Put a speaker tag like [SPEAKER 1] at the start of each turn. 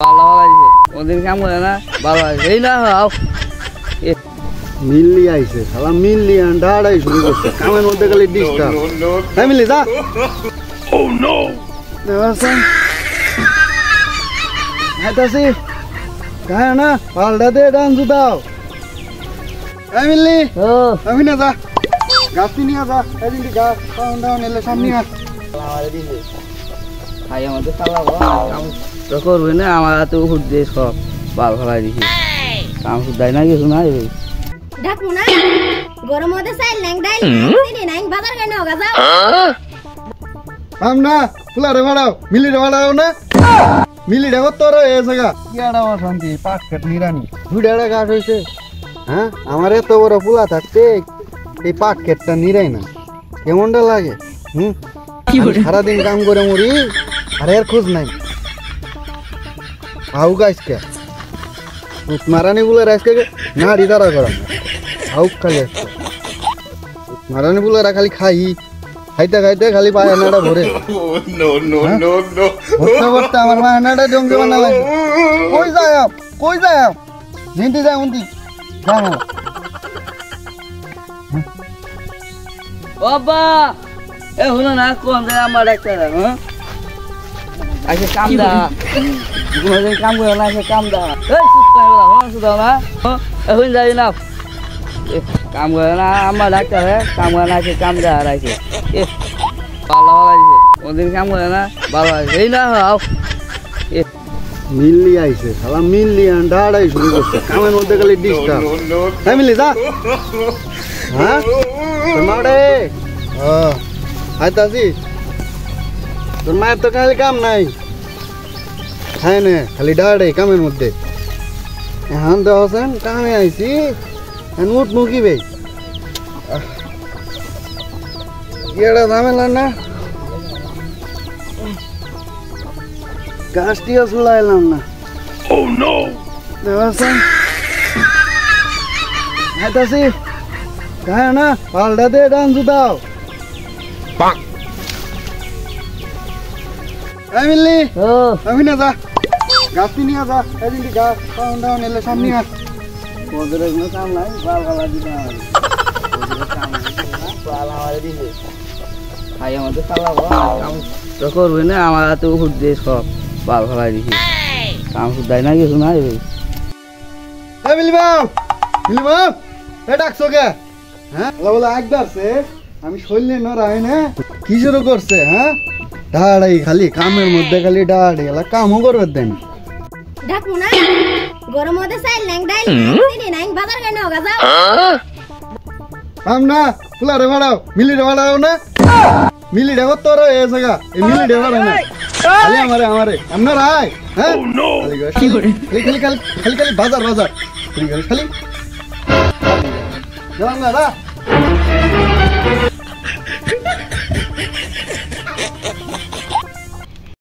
[SPEAKER 1] ভালো লাগছে ওদিন কাম করে না ভালো লাগছে এই না হাও
[SPEAKER 2] মিল্লি আইছে শালা মিল্লি আন্ডাড়াই শুরু করছে কামের মধ্যে খালি ডিস্টার্ব তাই মিল্লি যা ও নো দেওয়াছে আইতাছি কায় না পাল্টা দে ডান্স দাও এই মিল্লি
[SPEAKER 1] ও
[SPEAKER 2] আমি না যা গাছটি নিয়ে যা এদিন দি গাছ পাউন্ড ডাউন এলে সামনে আস
[SPEAKER 1] আমারে দিছে ভাই আমাদের শালা কাম তো করবে না আমার তো উঠ দিয়ে সব ভালো ভালো দিছি কাম সুদাই না কিছু না রে
[SPEAKER 3] ডাকু না গরম মধ্যে চাই ল্যাংডাই দিনে নাই বাজার কেন হোগা যাও
[SPEAKER 2] আমরা ফুলা রে ভাড়াও মিলি রে ভাড়াও না মিলি রে তোর এ জায়গা কিয়াড়া অশান্তি পাট কাট নিরানি দুইটা গাছ হইছে হ্যাঁ আমার এত বড় ফুলা থাকতে এই পাট কেটটা নিরাই না কেমনটা লাগে সারাদিন কাম করে মরি আর এর খোঁজ নাই আউ গাছকে মারানি গুলো আজকে নাড়ি দাঁড়া করা আউ খালি আজকে মারানি গুলো খালি খাইতে খাইতে খালি পায়নাটা ভরে ভরতে ভরতে আমার পায়নাটা জমকে বানা লাগে কই যায় জিনতে যায় উন্তি জানো
[SPEAKER 1] বাবা এ হলো না কোন দে আমার একটা হ্যাঁ আজকে কাম দা গুলো কাম করে না সে কাম দা এই সুস্তা বলা হলো সুদা না এখন যাই না কাম করে না আমার ডাক্তার কাম করে না সে কাম দা রাখে এ ভালো লাগছে ওদিন কাম করে না ভালো লাগছে এই না হাও
[SPEAKER 2] মিল্লি আইছে শালা মিল্লি আন্ডাড়াই শুরু করছে কামের মধ্যে খালি ডিস্টার্ব তাই মিল্লি যা হ্যাঁ তোর মা রে আইতাছি তোর মায়ের তো খালি কাম নাই হ্যাঁ না খালি ডাড়াই কামের মধ্যে এখন তো হোসেন কামে আইছি এখন উঠ মুখি ভাই কি একটা ঝামেলা না গাছটিও চুলাইলাম না দেওয়াছেন আইতাছি কায় না পাল্টা দে ডান্স দাও এই মিল্লি
[SPEAKER 1] ও
[SPEAKER 2] আমি না যা গাছটি নিয়ে যা এদিন দি গাছ পাউন্ড ডাউন এলে সামনে আস
[SPEAKER 1] ওদের কোনো কাম নাই ভালো ভালো দিতে আমার ওদের কাম ভালো ভালো দিতে ভাই আমাদের শালা কাম তো করবে না আমার তো উঠ দিয়ে সব ভালো ভালো দিছি কাম সুদাই না কিছু না রে
[SPEAKER 2] এই মিল্লি বাপ এ ডাকছো কে হ্যাঁ বলে একবারছে আমি শৈলে নড়াই না কি শুরু করছে হ্যাঁ ডাড়াই খালি কামের মধ্যে খালি ডাড়াই এলা কামও করবে দেন
[SPEAKER 3] ডাকু না গরম মধ্যে চাই ল্যাংডাই দিনে নাই বাজার কেন হোগা যাও
[SPEAKER 2] আমরা ফুলা রে ভাড়াও মিলি রে ভাড়াও না মিলি রে তোর এ জায়গা এই মিলি রে ভাড়া না খালি আমারে আমরা রাই হ্যাঁ কি করে খালি খালি খালি বাজার খালি খালি জানা না